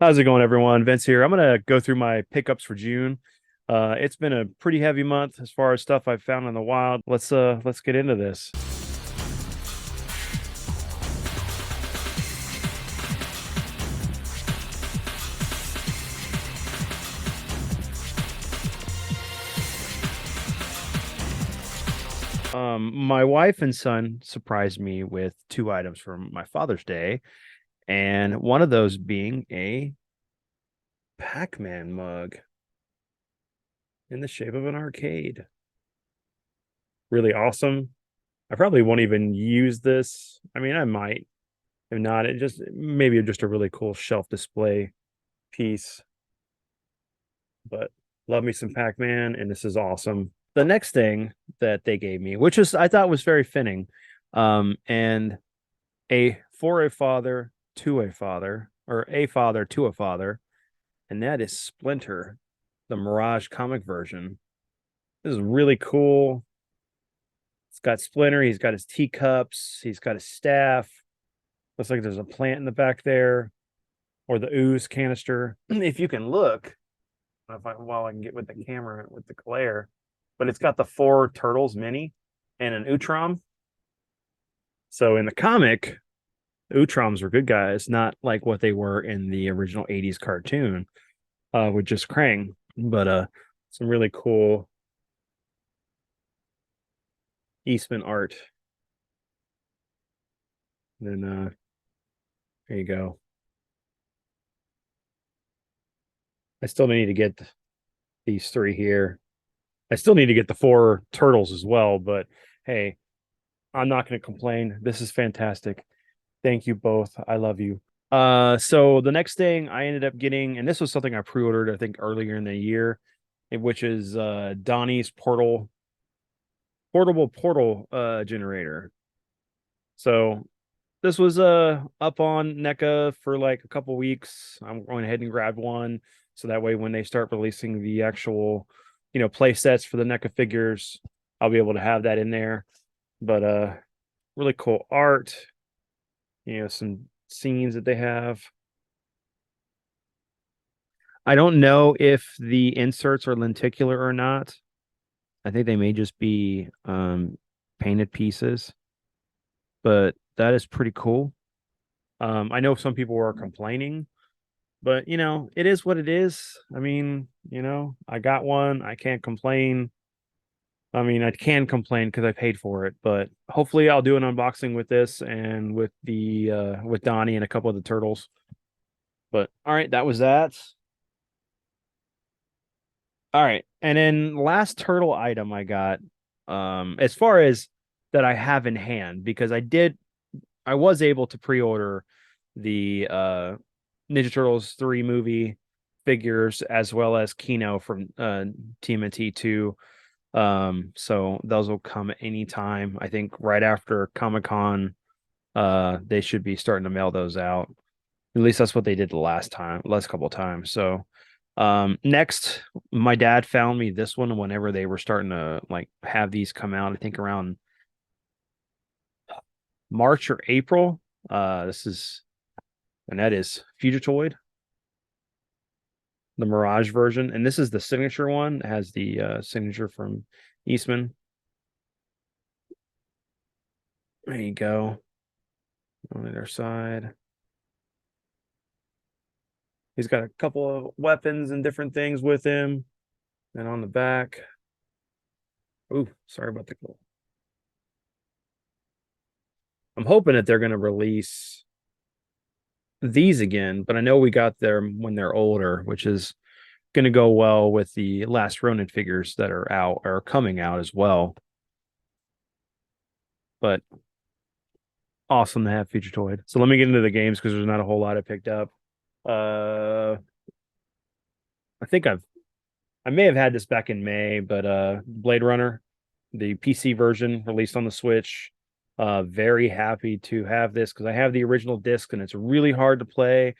How's it going, everyone? Vince here. I'm gonna go through my pickups for June. It's been a pretty heavy month as far as stuff I've found in the wild. Let's get into this. My wife and son surprised me with two items for my Father's Day, and one of those being a Pac-Man mug in the shape of an arcade. Really awesome. I probably won't even use this. I mean, I might. If not, it just maybe just a really cool shelf display piece. But love me some Pac-Man, and this is awesome. The next thing that they gave me, which is I thought was very fitting, and a for a father to a father, or a father to a father, and that is Splinter, the Mirage comic version. This is really cool. It's got Splinter, he's got his teacups, he's got his staff. Looks like there's a plant in the back there, or the ooze canister. If you can look, while I can get with the camera with the glare, but it's got the four turtles mini and an Utrom. So in the comic, the Utroms were good guys, not like what they were in the original 80s cartoon with just Krang, but some really cool Eastman art. And then there you go. I still need to get these three here. I still need to get the four turtles as well, but hey, I'm not going to complain. This is fantastic. Thank you both. I love you. So the next thing I ended up getting, and this was something I pre-ordered, I think earlier in the year, which is Donnie's portable portal generator. So this was up on Neca for like a couple weeks. I'm going ahead and grabbed one. So that way when they start releasing the actual, play sets for the NECA figures, I'll be able to have that in there. But really cool art, some scenes that they have. I don't know if the inserts are lenticular or not. I think they may just be painted pieces, but that is pretty cool. I know some people were complaining, but it is what it is. I mean, I got one. I can't complain. I mean, I can complain because I paid for it, but hopefully I'll do an unboxing with this and with the with Donnie and a couple of the turtles. But all right, that was that. All right. And then last turtle item I got, as far as that I have in hand, because I was able to pre-order the Ninja Turtles 3 movie figures as well as Kino from TMNT 2. So those will come anytime. I think right after Comic-Con, they should be starting to mail those out. At least that's what they did last couple of times. So next, my dad found me this one whenever they were starting to like have these come out, I think around March or April. And that is Fugitoid, the Mirage version. And this is the signature one. It has the signature from Eastman. There you go. On the other side. He's got a couple of weapons and different things with him. And on the back. Ooh, sorry about the cold. I'm hoping that they're going to release these again, but I know we got them when they're older, which is going to go well with the Last Ronin figures that are out or coming out as well. But awesome to have Fugitoid. So let me get into the games because there's not a whole lot I picked up. I think I may have had this back in May, but Blade Runner, the PC version released on the Switch. Very happy to have this because I have the original disc and it's really hard to play.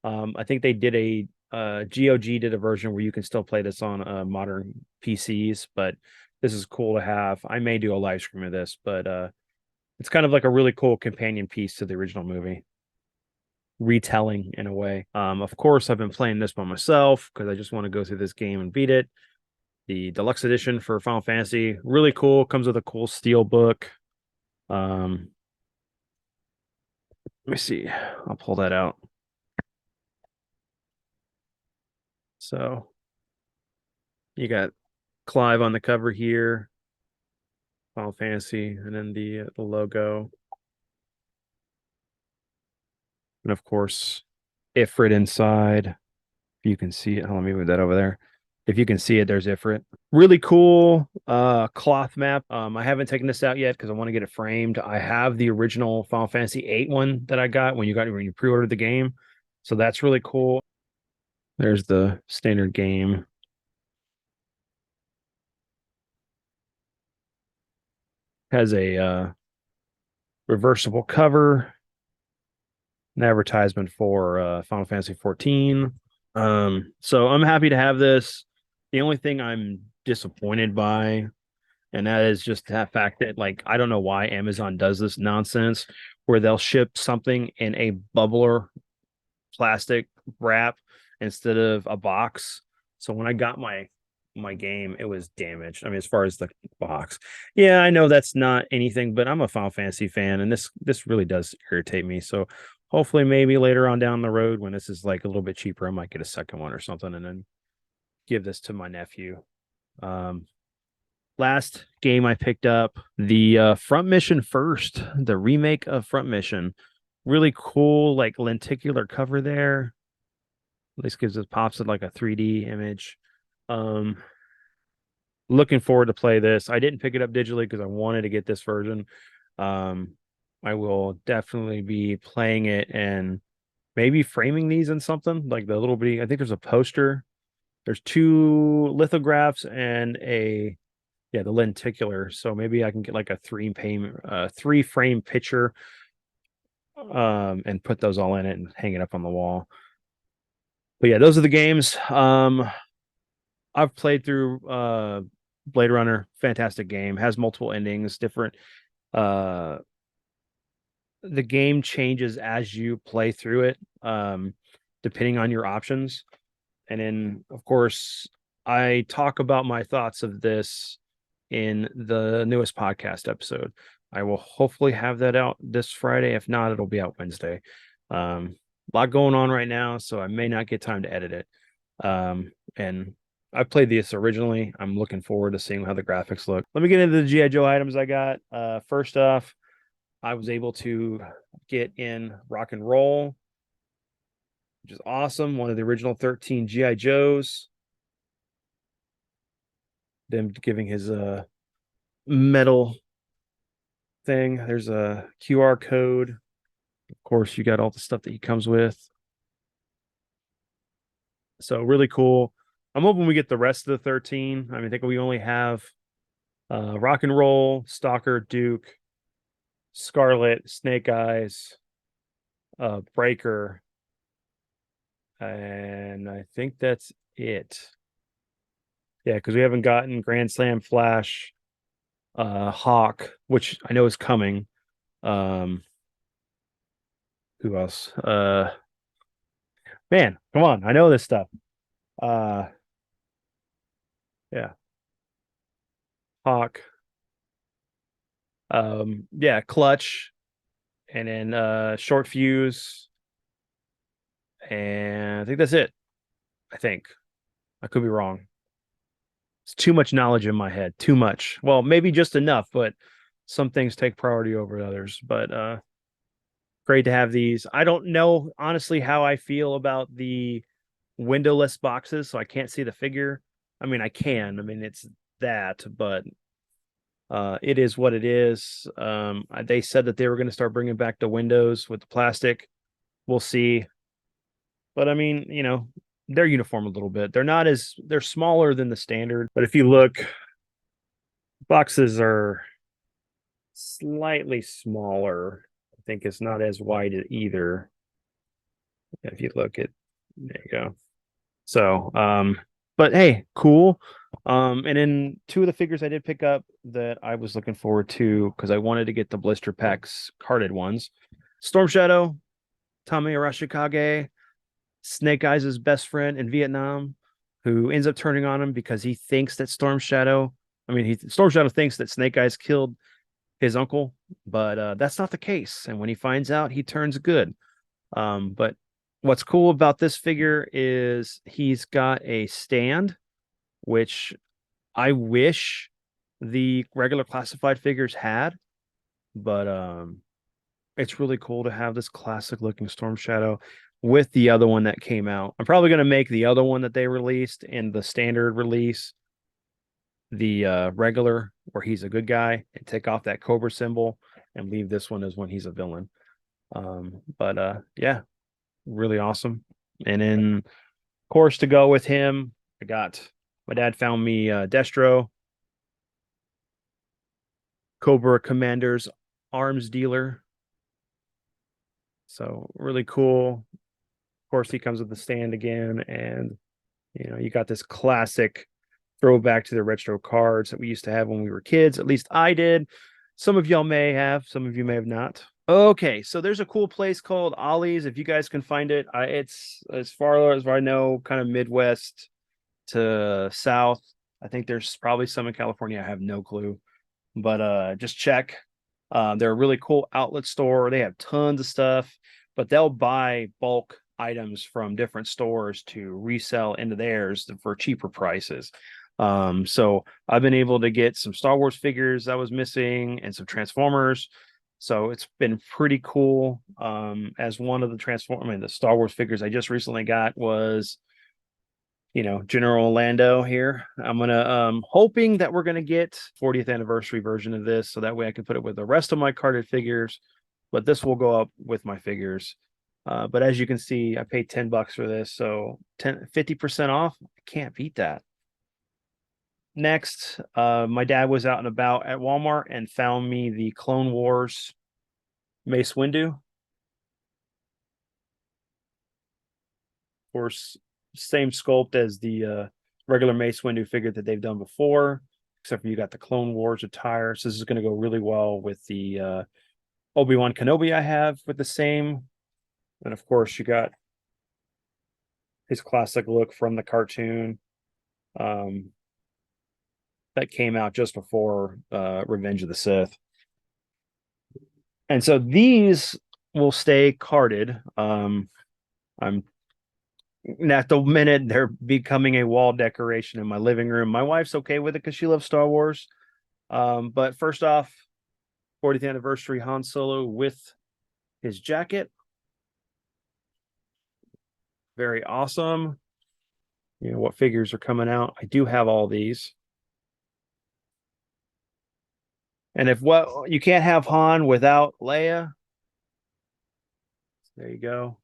I think they did GOG did a version where you can still play this on modern PCs, but this is cool to have. I may do a live stream of this, but it's kind of like a really cool companion piece to the original movie. retelling in a way. Of course, I've been playing this by myself because I just want to go through this game and beat it. The deluxe edition for Final Fantasy, really cool. Comes with a cool steel book. Let me see. I'll pull that out. So you got Clive on the cover here, Final Fantasy, and then the logo, and of course, Ifrit inside. If you can see it, let me move that over there. If you can see it, there's Ifrit. Really cool cloth map. I haven't taken this out yet because I want to get it framed. I have the original Final Fantasy 8 one that I got when you pre-ordered the game. So that's really cool. There's the standard game. Has a reversible cover, an advertisement for Final Fantasy 14. So I'm happy to have this. The only thing I'm disappointed by, and that is just that fact that like I don't know why Amazon does this nonsense where they'll ship something in a bubbler plastic wrap instead of a box. So when I got my game, it was damaged. I mean, as far as the box, yeah, I know that's not anything, but I'm a Final Fantasy fan, and this really does irritate me. So hopefully, maybe later on down the road, when this is like a little bit cheaper, I might get a second one or something, and then give this to my nephew. Um, Last game I picked up the Front Mission First, the remake of Front Mission. Really cool, like lenticular cover there. At least gives it pops it like a 3D image. Um, Looking forward to play this. I didn't pick it up digitally because I wanted to get this version. Um, I will definitely be playing it and maybe framing these in something like the little bitty. I think there's a poster. There's two lithographs and the lenticular. So maybe I can get like a three frame picture and put those all in it and hang it up on the wall. But yeah, those are the games. I've played through Blade Runner, fantastic game, has multiple endings, different uh the game changes as you play through it, depending on your options. And then of course I talk about my thoughts of this in the newest podcast episode. I will hopefully have that out this Friday. If not, it'll be out Wednesday. A lot going on right now, so I may not get time to edit it. And I played this originally. I'm looking forward to seeing how the graphics look. Let me get into the G.I. Joe items I got. First off, I was able to get in Rock and Roll, which is awesome. One of the original 13 G.I. Joes. Them giving his metal thing. There's a QR code. Of course, you got all the stuff that he comes with. So really cool. I'm hoping we get the rest of the 13. I mean, I think we only have Rock and Roll, Stalker, Duke, Scarlet, Snake Eyes, Breaker, and I think that's it. Yeah, because we haven't gotten Grand Slam Flash, Hawk, which I know is coming. Um, who else? Man, come on, I know this stuff. Uh, yeah, Hawk. Yeah, Clutch, and then Short Fuse, and I think that's it. I think I could be wrong. It's too much knowledge in my head. Too much. Well, maybe just enough, but some things take priority over others. But great to have these. I don't know honestly how I feel about the windowless boxes, so I can't see the figure. I mean, I can. I mean, it's that, but it is what it is. They said that they were going to start bringing back the windows with the plastic. We'll see. But I mean, they're uniform a little bit. They're smaller than the standard. But if you look, boxes are slightly smaller. I think it's not as wide either. If you look at, there you go. So, but hey, cool. And then two of the figures I did pick up that I was looking forward to because I wanted to get the blister packs carded ones. Storm Shadow, Tame Arashikage, Snake Eyes' best friend in Vietnam, who ends up turning on him because he thinks that Storm Shadow thinks that Snake Eyes killed his uncle, but that's not the case. And when he finds out, he turns good. But what's cool about this figure is he's got a stand, which I wish the regular classified figures had, but it's really cool to have this classic looking Storm Shadow with the other one that came out. I'm probably going to make the other one that they released in the standard release the regular where he's a good guy and take off that Cobra symbol and leave this one as when he's a villain. But yeah, really awesome. And then, of course, to go with him, my dad found me Destro, Cobra Commander's arms dealer. So really cool. Of course, he comes with the stand again, and you got this classic throwback to the retro cards that we used to have when we were kids. At least I did. Some of y'all may have, some of you may have not. Okay, so there's a cool place called Ollie's. If you guys can find it, it's as far as I know, kind of Midwest to South. I think there's probably some in California. I have no clue, but just check. They're a really cool outlet store. They have tons of stuff, but they'll buy bulk items from different stores to resell into theirs for cheaper prices. So I've been able to get some Star Wars figures I was missing and some Transformers. So it's been pretty cool. As one of the Star Wars figures I just recently got was General Lando here. I'm gonna hoping that we're gonna get 40th anniversary version of this, so that way I can put it with the rest of my carded figures. But this will go up with my figures. But as you can see, I paid $10 for this, so 50% off. I can't beat that. Next, my dad was out and about at Walmart and found me the Clone Wars Mace Windu. Of course, same sculpt as the regular Mace Windu figure that they've done before, except for you got the Clone Wars attire. So this is going to go really well with the Obi-Wan Kenobi I have with the same. And of course, you got his classic look from the cartoon that came out just before Revenge of the Sith. And so these will stay carded. I'm at the minute they're becoming a wall decoration in my living room. My wife's okay with it because she loves Star Wars. But first off, 40th anniversary Han Solo with his jacket. Very awesome. What figures are coming out. I do have all these. And if you can't have Han without Leia. There you go.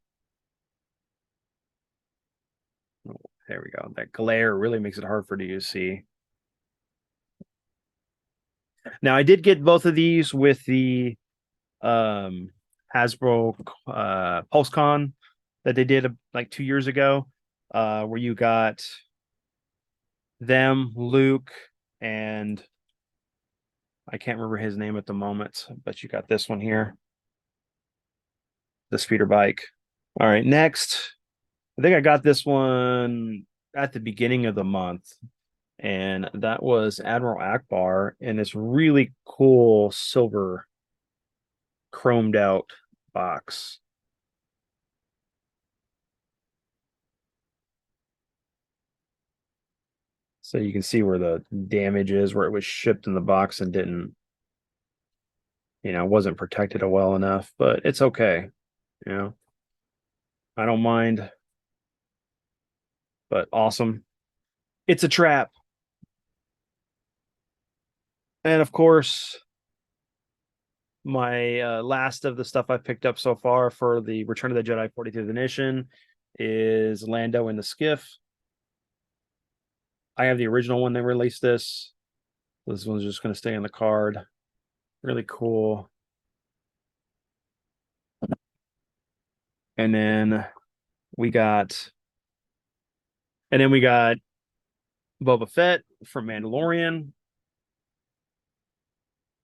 Oh, there we go. That glare really makes it hard for you to see. Now I did get both of these with the Hasbro PulseCon that they did like 2 years ago, where you got them, Luke, and I can't remember his name at the moment, but you got this one here, the speeder bike. All right, next, I think I got this one at the beginning of the month, and that was Admiral Akbar in this really cool silver chromed out box. So you can see where the damage is, where it was shipped in the box and wasn't protected well enough, but it's okay. I don't mind, but awesome. It's a trap. And of course, my last of the stuff I've picked up so far for the Return of the Jedi 45th edition is Lando in the skiff. I have the original when they released this. This one's just going to stay in the card. Really cool. And then we got Boba Fett from Mandalorian.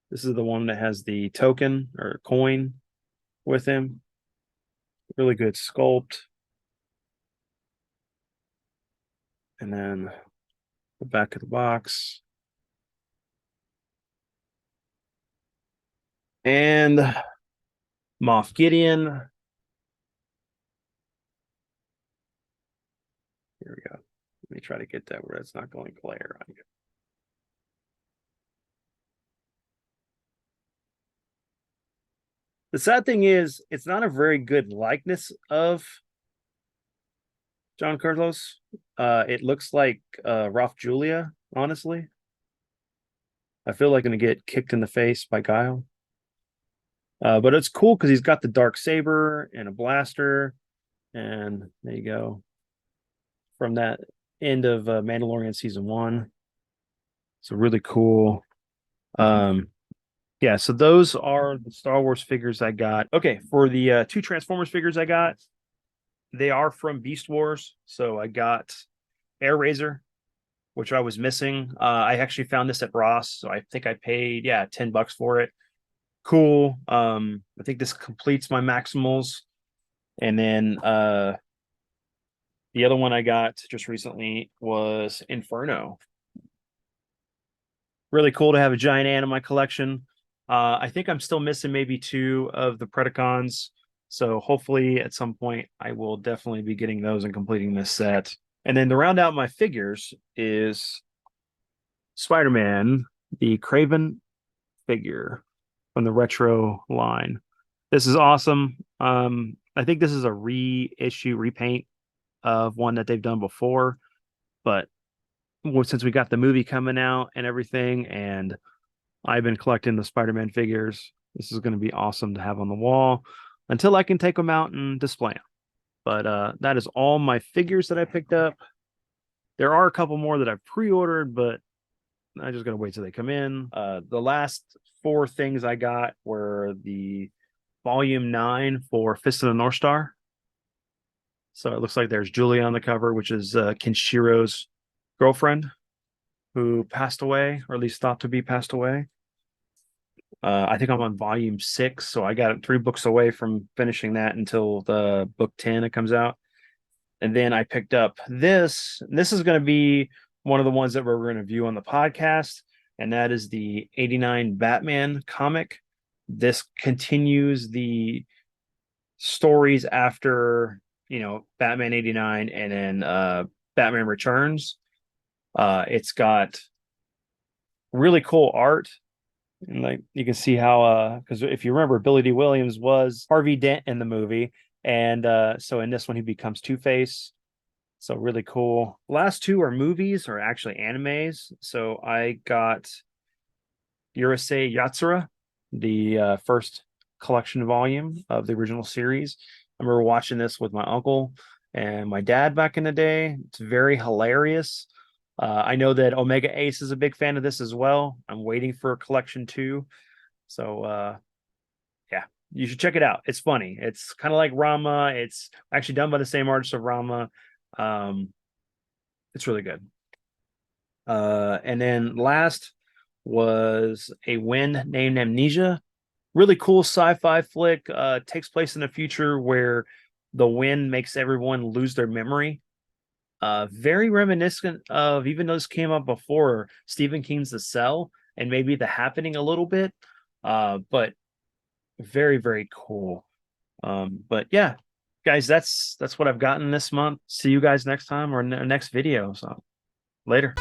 This is the one that has the token or coin with him. Really good sculpt. And then the back of the box. And Moff Gideon. Here we go. Let me try to get that where it's not going glare on you. The sad thing is, it's not a very good likeness of John Carlos. It looks like Ralph Julia, honestly. I feel like I'm going to get kicked in the face by Guile. But it's cool because he's got the dark saber and a blaster. And there you go. From that end of Mandalorian season 1. So really cool. Yeah, so those are the Star Wars figures I got. Okay, for the 2 Transformers figures I got, they are from Beast Wars. So I got Air Razor, which I was missing. I actually found this at Ross, so I think I paid $10 for it. Cool. I think this completes my Maximals. And then the other one I got just recently was Inferno. Really cool to have a giant ant in my collection. I think I'm still missing maybe 2 of the Predacons. So hopefully at some point I will definitely be getting those and completing this set. And then to round out my figures is Spider-Man, the Craven figure from the retro line. This is awesome. I think this is a reissue, repaint of one that they've done before, but since we got the movie coming out and everything, and I've been collecting the Spider-Man figures, this is going to be awesome to have on the wall until I can take them out and display them. But that is all my figures that I picked up. There are a couple more that I've pre-ordered, but I just gotta wait till they come in. The last 4 things I got were the Volume 9 for Fist of the North Star. So it looks like there's Julia on the cover, which is Kenshiro's girlfriend, who passed away, or at least thought to be passed away. I think I'm on Volume 6, so I got 3 books away from finishing that until the book 10 it comes out. And then I picked up this. This is going to be one of the ones that we're going to view on the podcast, and that is the 89 Batman comic. This continues the stories after, Batman 89 and then Batman Returns. It's got really cool art. And like you can see how because if you remember, Billy D. Williams was Harvey Dent in the movie. And so in this one, he becomes Two-Face. So really cool. Last 2 are movies, or actually animes. So I got Urusei Yatsura, the first collection volume of the original series. I remember watching this with my uncle and my dad back in the day. It's very hilarious. I know that Omega Ace is a big fan of this as well. I'm waiting for collection 2. So yeah, you should check it out. It's funny. It's kind of like Rama. It's actually done by the same artist of Rama. It's really good. And then last was A Wind Named Amnesia. Really cool sci-fi flick. Takes place in a future where the wind makes everyone lose their memory. Very reminiscent of, even though this came up before, Stephen King's The Cell and maybe The Happening a little bit. But very, very cool. But yeah, guys, that's what I've gotten this month. See you guys next time or next video. So later.